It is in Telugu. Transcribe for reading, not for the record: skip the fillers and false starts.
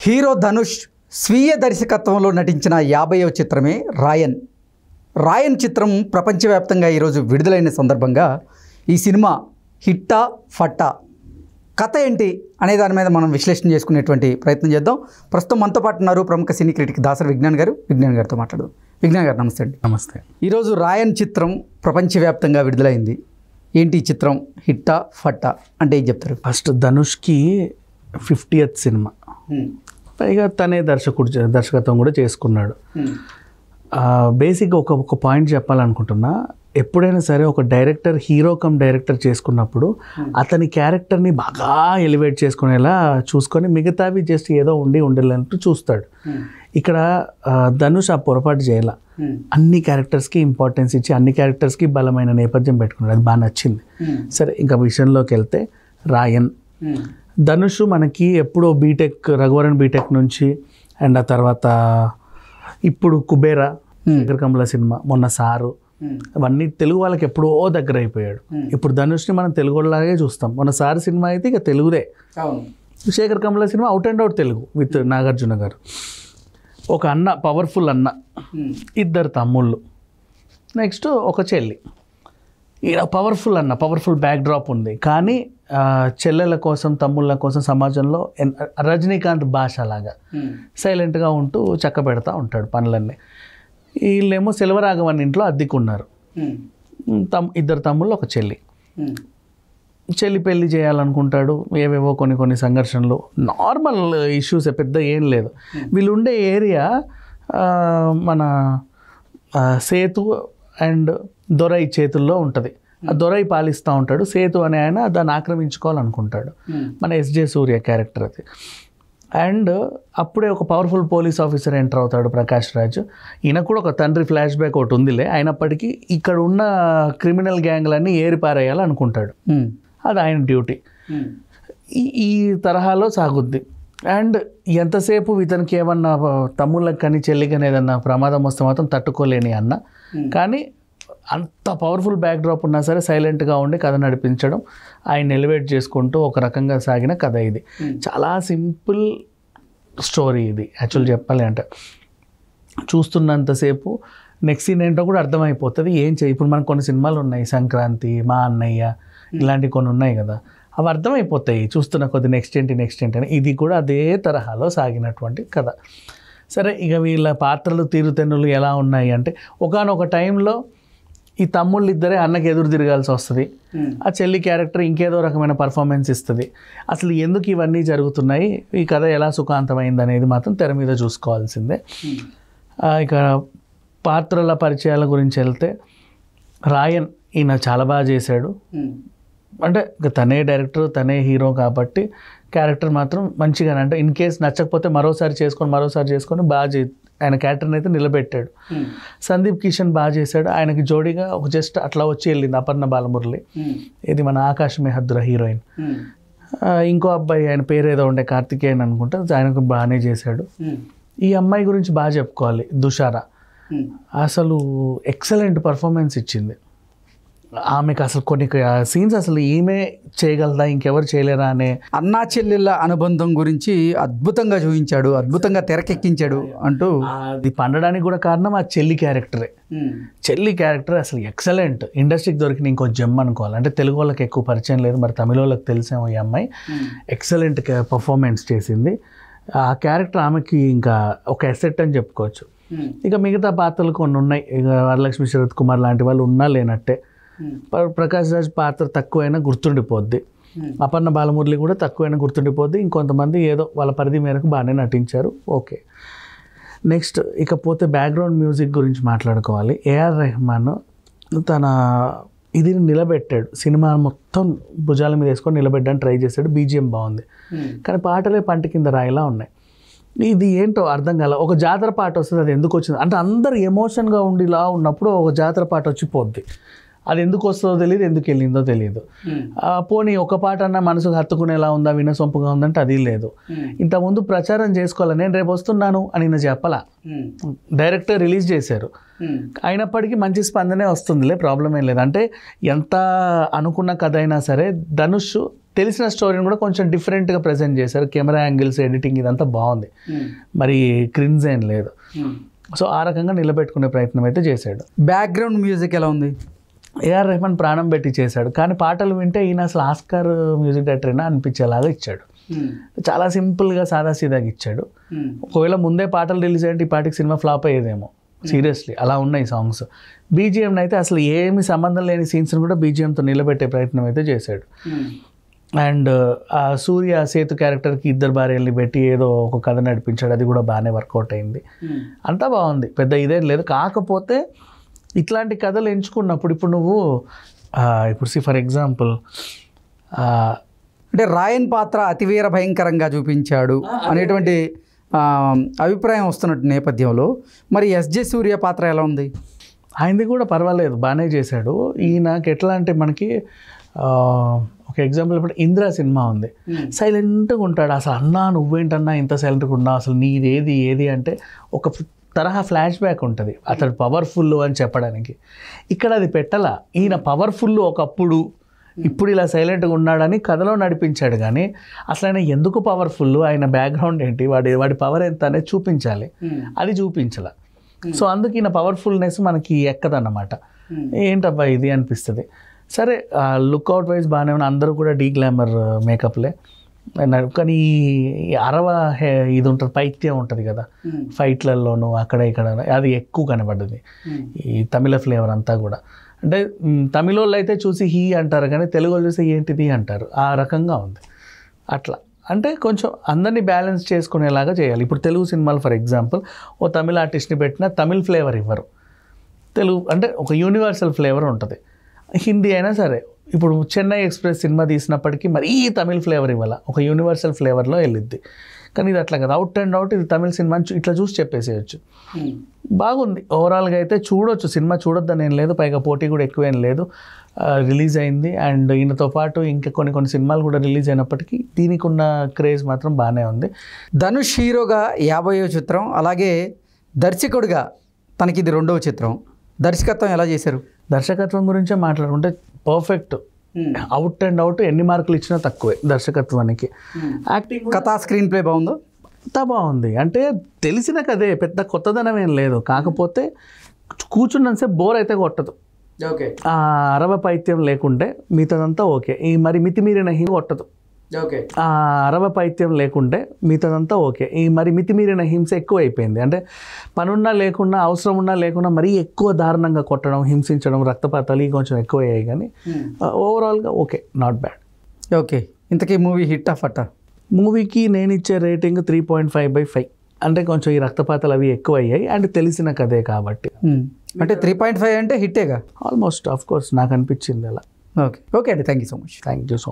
హీరో ధనుష్ స్వీయ దర్శకత్వంలో నటించిన 50వ చిత్రమే రాయన్. రాయన్ చిత్రం ప్రపంచవ్యాప్తంగా ఈరోజు విడుదలైన సందర్భంగా ఈ సినిమా హిట్టా ఫట్టా, కథ ఏంటి అనే దాని మీద మనం విశ్లేషణ చేసుకునేటువంటి ప్రయత్నం చేద్దాం. ప్రస్తుతం మనతో పాటు ఉన్నారు ప్రముఖ సినీ క్రిటిక్ దాసరి విజ్ఞాన్ గారు. విజ్ఞాన్ గారితో మాట్లాడదాం. విజ్ఞాన్ గారు నమస్తే అండి. నమస్తే. ఈరోజు రాయన్ చిత్రం ప్రపంచవ్యాప్తంగా విడుదలైంది. ఏంటి ఈ చిత్రం హిట్టా ఫట్టా అంటే ఏం చెప్తారు? ఫస్ట్ ధనుష్కి 50th సినిమా, పైగా తనే దర్శకత్వం కూడా చేసుకున్నాడు. బేసిక్గా ఒక పాయింట్ చెప్పాలనుకుంటున్నా, ఎప్పుడైనా సరే ఒక డైరెక్టర్ హీరో కమ్ డైరెక్టర్ చేసుకున్నప్పుడు అతని క్యారెక్టర్ని బాగా ఎలివేట్ చేసుకునేలా చూసుకొని మిగతావి జస్ట్ ఏదో ఉండేలాంటూ చూస్తాడు. ఇక్కడ ధనుష్ ఆ పొరపాటు చేయాల, అన్ని క్యారెక్టర్స్కి ఇంపార్టెన్స్ ఇచ్చి అన్ని క్యారెక్టర్స్కి బలమైన నేపథ్యం పెట్టుకున్నాడు. అది బాగా నచ్చింది. సరే, ఇంకా విషయంలోకి వెళ్తే రాయన్. ధనుష్ మనకి ఎప్పుడో రఘువరన్ బీటెక్ నుంచి అండ్ ఆ తర్వాత ఇప్పుడు కుబేరా, శేఖర్ కమల సినిమా, మొన్న సారు, అవన్నీ తెలుగు వాళ్ళకి ఎప్పుడో దగ్గర అయిపోయాడు. ఇప్పుడు ధనుష్ని మనం తెలుగు వాళ్ళలాగే చూస్తాం. మొన్న సారు సినిమా అయితే ఇక తెలుగుదే. Shekhar Kammula cinema out and out Telugu with Nagarjuna garu. ఒక అన్న, పవర్ఫుల్ అన్న, 2 తమ్ముళ్ళు, నెక్స్ట్ ఒక చెల్లి. ఈడ పవర్ఫుల్ అన్న, పవర్ఫుల్ బ్యాక్ డ్రాప్ ఉంది. కానీ చెల్లెల కోసం, తమ్ముళ్ళ కోసం సమాజంలో రజనీకాంత్ భాష లాగా సైలెంట్గా ఉంటూ చక్క పెడతా ఉంటాడు పనులన్నీ. వీళ్ళేమో సెల్వరాఘవన్ ఇంట్లో అద్దెకున్నారు. 2 తమ్ముళ్ళు, ఒక చెల్లి. చెల్లి పెళ్లి చేయాలనుకుంటాడు. ఏవేవో కొన్ని సంఘర్షణలు, నార్మల్ ఇష్యూస్, పెద్ద ఏం లేదు. వీళ్ళు ఉండే ఏరియా మన సేతు అండ్ దొరై చేతుల్లో ఉంటుంది. ఆ దొరై పాలిస్తూ ఉంటాడు. సేతు అనే ఆయన దాన్ని ఆక్రమించుకోవాలనుకుంటాడు. మన ఎస్జే సూర్య క్యారెక్టర్ అది. అండ్ అప్పుడే ఒక పవర్ఫుల్ పోలీస్ ఆఫీసర్ ఎంటర్ అవుతాడు, ప్రకాష్ రాజ్. ఈయన కూడా ఒక తండ్రి ఫ్లాష్ బ్యాక్ ఒకటి ఉందిలే. అయినప్పటికీ ఇక్కడ ఉన్న క్రిమినల్ గ్యాంగ్లన్నీ ఏరిపారేయాలనుకుంటాడు. అది ఆయన డ్యూటీ. ఈ తరహాలో సాగుద్ది. అండ్ ఎంతసేపు ఇతనికి ఏమన్నా తమ్ముళ్ళకి కానీ చెల్లికి కానీ ఏదన్నా ప్రమాదం వస్తే మాత్రం తట్టుకోలేని అన్న. కానీ అంత పవర్ఫుల్ బ్యాక్ డ్రాప్ ఉన్నా సరే సైలెంట్గా ఉండి కథ నడిపించడం, ఆయన ఎలివేట్ చేసుకుంటూ ఒక రకంగా సాగిన కథ ఇది. చాలా సింపుల్ స్టోరీ ఇది. యాక్చువల్ చెప్పాలి అంటే చూస్తున్నంతసేపు నెక్స్ట్ సీన్ ఏంటో కూడా అర్థమైపోతుంది. ఇప్పుడు మనకు కొన్ని సినిమాలు ఉన్నాయి, సంక్రాంతి, మా అన్నయ్య, ఇలాంటివి కొన్ని ఉన్నాయి కదా, అవి అర్థమైపోతాయి చూస్తున్న కొద్ది నెక్స్ట్ ఏంటి అని. ఇది కూడా అదే తరహాలో సాగినటువంటి కథ. సరే, ఇక వీళ్ళ పాత్రలు, తీరుతెన్నులు ఎలా ఉన్నాయి అంటే, ఒకానొక టైంలో ఈ తమ్ముళ్ళు ఇద్దరే అన్నకి ఎదురు తిరగాల్సి వస్తుంది. ఆ చెల్లి క్యారెక్టర్ ఇంకేదో రకమైన పర్ఫార్మెన్స్ ఇస్తుంది. అసలు ఎందుకు ఇవన్నీ జరుగుతున్నాయి, ఈ కథ ఎలా సుఖాంతమైంది అనేది మాత్రం తెర మీద చూసుకోవాల్సిందే. ఇక పాత్రల పరిచయాల గురించి వెళ్తే, రాయన్ ఈయన చాలా బాగా చేశాడు. అంటే తనే డైరెక్టర్, తనే హీరో కాబట్టి క్యారెక్టర్ మాత్రం మంచిగానే, అంటే ఇన్ కేస్ నచ్చకపోతే మరోసారి చేసుకొని బాగా ఆయన క్యారెక్టర్ని అయితే నిలబెట్టాడు. సందీప్ కిషన్ బాగా చేశాడు. ఆయనకి జోడీగా ఒక జస్ట్ అట్లా వచ్చి వెళ్ళింది అపర్ణ బాలమురళి, ఇది మన ఆకాశ్ మెహద్రా హీరోయిన్. ఇంకో అబ్బాయి, ఆయన పేరు ఏదో ఉండే, కార్తికేయన్ అనుకుంటా, ఆయనకు బాగానే చేశాడు. ఈ అమ్మాయి గురించి బాగా చెప్పుకోవాలి, దుషారా. అసలు ఎక్సలెంట్ పర్ఫార్మెన్స్ ఇచ్చింది. ఆమెకు అసలు కొన్ని సీన్స్ అసలు ఈమె చేయగలదా, ఇంకెవరు చేయలేరా అనే అన్నా చెల్లెళ్ళ అనుబంధం గురించి అద్భుతంగా చూపించాడు, అద్భుతంగా తెరకెక్కించాడు అంటూ. అది పండడానికి కూడా కారణం ఆ చెల్లి క్యారెక్టరే. చెల్లి క్యారెక్టర్ అసలు ఎక్సలెంట్. ఇండస్ట్రీకి దొరికిన ఇంకో జెమ్ అనుకోవాలి. అంటే తెలుగు వాళ్ళకి ఎక్కువ పరిచయం లేదు, మరి తమిళ వాళ్ళకి తెలిసేమో. ఈ అమ్మాయి ఎక్సలెంట్ పర్ఫార్మెన్స్ చేసింది. ఆ క్యారెక్టర్ ఆమెకి ఇంకా ఒక ఎసెట్ అని చెప్పుకోవచ్చు. ఇక మిగతా పాత్రలు కొన్ని ఉన్నాయి. ఇక వరలక్ష్మి, శరత్ కుమార్ లాంటి వాళ్ళు ఉన్నా లేనట్టే. ప్రకాష్ రాజ్ పాత్ర తక్కువైనా గుర్తుండిపోద్ది. అపర్ణ బాలమురళి కూడా తక్కువైనా గుర్తుండిపోద్ది. ఇంకొంతమంది ఏదో వాళ్ళ పరిధి మేరకు బాగానే నటించారు. ఓకే, నెక్స్ట్ ఇకపోతే బ్యాక్గ్రౌండ్ మ్యూజిక్ గురించి మాట్లాడుకోవాలి. ఏఆర్ రెహమాన్ తన ఇది నిలబెట్టాడు. సినిమా మొత్తం భుజాల మీద వేసుకొని నిలబెట్టడానికి ట్రై చేశాడు. బీజిఎం బాగుంది, కానీ పాటలే పంట కింద రాయిలా ఉన్నాయి. ఇది ఏంటో అర్థం కాల. ఒక జాతర పాట వస్తుంది, అది ఎందుకు వచ్చింది అంటే అందరు ఎమోషన్గా ఉండిలా ఉన్నప్పుడు ఒక జాతర పాట వచ్చిపోద్ది. అది ఎందుకు వస్తుందో తెలియదు, ఎందుకు వెళ్ళిందో తెలియదు. పోనీ ఒక పాట అన్నా మనసుకు హత్తుకునేలా ఉందా, వినసొంపుగా ఉందంటే అది లేదు. ఇంతకుముందు ప్రచారం చేసుకోవాలి, నేను రేపు వస్తున్నాను అని నేను చెప్పాలా. డైరెక్టర్ రిలీజ్ చేశారు, అయినప్పటికీ మంచి స్పందనే వస్తుందిలే, ప్రాబ్లం ఏం లేదు. అంటే ఎంత అనుకున్న కథ అయినా సరే ధనుష్ తెలిసిన స్టోరీని కూడా కొంచెం డిఫరెంట్గా ప్రజెంట్ చేశారు. కెమెరా యాంగిల్స్, ఎడిటింగ్ ఇదంతా బాగుంది, మరి క్రిన్స్ ఏం లేదు. సో ఆ రకంగా నిలబెట్టుకునే ప్రయత్నం అయితే చేశాడు. బ్యాక్గ్రౌండ్ మ్యూజిక్ ఎలా ఉంది? ఏఆర్ రెహమాన్ ప్రాణం పెట్టి చేశాడు, కానీ పాటలు వింటే ఈయన అసలు ఆస్కార్ మ్యూజిక్ డైరెక్టర్నా అనిపించేలాగా ఇచ్చాడు. చాలా సింపుల్గా సాదాసీదాగా ఇచ్చాడు. ఒకవేళ ముందే పాటలు రిలీజ్ అయ్యి ఈ పాటికి సినిమా ఫ్లాప్ అయ్యేదేమో, సీరియస్లీ అలా ఉన్నాయి సాంగ్స్. బీజిఎం అయితే అసలు ఏమి సంబంధం లేని సీన్స్ని కూడా బీజిఎంతో నిలబెట్టే ప్రయత్నం అయితే చేశాడు. అండ్ ఆ సూర్య సేతు క్యారెక్టర్కి 2 భార్యల్ని పెట్టి ఏదో ఒక కథ నడిపించాడు, అది కూడా బాగానే వర్కౌట్ అయింది. అంతా బాగుంది, పెద్ద ఇదేం లేదు. కాకపోతే ఇట్లాంటి కథలు ఎంచుకున్నప్పుడు ఇప్పుడు నువ్వు ఇప్పుడు ఫర్ ఎగ్జాంపుల్ అంటే రాయన్ పాత్ర అతివీర భయంకరంగా చూపించాడు అనేటువంటి అభిప్రాయం వస్తున్నట్టు నేపథ్యంలో మరి ఎస్జే సూర్య పాత్ర ఎలా ఉంది? ఆయనది కూడా పర్వాలేదు, బాగానే చేశాడు. ఈయనకి ఎట్లా అంటే మనకి ఒక ఎగ్జాంపుల్ ఇప్పుడు ఇంద్ర సినిమా ఉంది, సైలెంట్గా ఉంటాడు. అసలు అన్నా నువ్వేంటన్నా ఇంత సైలెంట్గా ఉన్నావు, అసలు నీదేది ఏది అంటే ఒక తరహా ఫ్లాష్ బ్యాక్ ఉంటుంది అతడు పవర్ఫుల్ అని చెప్పడానికి. ఇక్కడ అది పెట్టాల, ఈయన పవర్ఫుల్ ఒకప్పుడు, ఇప్పుడు ఇలా సైలెంట్గా ఉన్నాడని కథలో నడిపించాడు. కానీ అసలు ఆయన ఎందుకు పవర్ఫుల్, ఆయన బ్యాక్గ్రౌండ్ ఏంటి, వాడి పవర్ ఎంత అనేది చూపించాలి, అది చూపించాల. సో అందుకు ఈయన పవర్ఫుల్నెస్ మనకి ఎక్కదన్నమాట. ఏంటబ్బా ఇది అనిపిస్తుంది. సరే లుక్అవుట్ వైజ్ బాగానే ఉన్న, అందరూ కూడా డీ గ్లామర్ మేకప్లే. కానీ ఈ అరవ ఇది ఉంటుంది, పైత్యం ఉంటుంది కదా ఫైట్లలోనూ అక్కడ ఇక్కడ, అది ఎక్కువ కనబడ్డది ఈ తమిళ ఫ్లేవర్ అంతా కూడా. అంటే తమిళ వాళ్ళు అయితే చూసి హీ అంటారు, కానీ తెలుగు వాళ్ళు చూసి ఏంటిది అంటారు, ఆ రకంగా ఉంది. అట్లా అంటే కొంచెం అందరినీ బ్యాలెన్స్ చేసుకునేలాగా చేయాలి. ఇప్పుడు తెలుగు సినిమాలు ఫర్ ఎగ్జాంపుల్ ఓ తమిళ ఆర్టిస్ట్ని పెట్టినా తమిళ్ ఫ్లేవర్ ఇవ్వరు, తెలుగు అంటే ఒక యూనివర్సల్ ఫ్లేవర్ ఉంటుంది. హిందీ అయినా సరే, ఇప్పుడు చెన్నై ఎక్స్ప్రెస్ సినిమా తీసినప్పటికీ మరీ తమిళ్ ఫ్లేవర్ ఇవ్వాల, ఒక యూనివర్సల్ ఫ్లేవర్లో వెళ్ళిద్ది. కానీ ఇది అట్లా కదా, అవుట్ అండ్ అవుట్ ఇది తమిళ సినిమా ఇట్లా చూసి చెప్పేసేయచ్చు. బాగుంది ఓవరాల్గా అయితే, చూడొచ్చు, సినిమా చూడొద్దని ఏం లేదు. పైగా పోటీ కూడా ఎక్కువేం లేదు, రిలీజ్ అయింది. అండ్ ఈయనతో పాటు ఇంకా కొన్ని సినిమాలు కూడా రిలీజ్ అయినప్పటికీ దీనికి ఉన్న క్రేజ్ మాత్రం బాగానే ఉంది. ధనుష్ హీరోగా 50వ చిత్రం, అలాగే దర్శకుడిగా తనకి ఇది 2వ చిత్రం. దర్శకత్వం ఎలా చేశారు? దర్శకత్వం గురించే మాట్లాడుకుంటే పర్ఫెక్ట్, అవుట్ అండ్ అవుట్, ఎన్ని మార్కులు ఇచ్చినా తక్కువే దర్శకత్వానికి. యాక్టింగ్, కథా, స్క్రీన్ ప్లే బాగుందో? అంతా బాగుంది. అంటే తెలిసిన కదే, పెద్ద కొత్తదనం ఏం లేదు. కాకపోతే కూర్చున్నంతసేపు బోర్ అయితే కొట్టదు. ఓకే, ఆ అరవ పైత్యం లేకుంటే మిగతాదంతా ఓకే. ఈ మరి మితిమీరిన హింస కొట్టదు. ఓకే, ఆ అరవ పైత్యం లేకుంటే మిగతాదంతా ఓకే. ఈ మరి మితిమీరిన హింస ఎక్కువ అయిపోయింది. అంటే పనున్నా లేకున్నా, అవసరం ఉన్నా లేకున్నా మరీ ఎక్కువ దారుణంగా కొట్టడం, హింసించడం, రక్తపాతాలు కొంచెం ఎక్కువ అయ్యాయి. కానీ ఓవరాల్గా ఓకే, నాట్ బ్యాడ్. ఓకే, ఇంతకీ మూవీ హిట్టా ఫట్టా? మూవీకి నేను ఇచ్చే రేటింగ్ 3.5/5. అంటే కొంచెం ఈ రక్తపాతాలు అవి ఎక్కువ అయ్యాయి అండ్ తెలిసిన కదే కాబట్టి. అంటే 3.5 అంటే హిట్టేగా ఆల్మోస్ట్, ఆఫ్ కోర్స్ నాకు అనిపించింది అలా. ఓకే, ఓకే అండి, thank you so much. Thank you so much.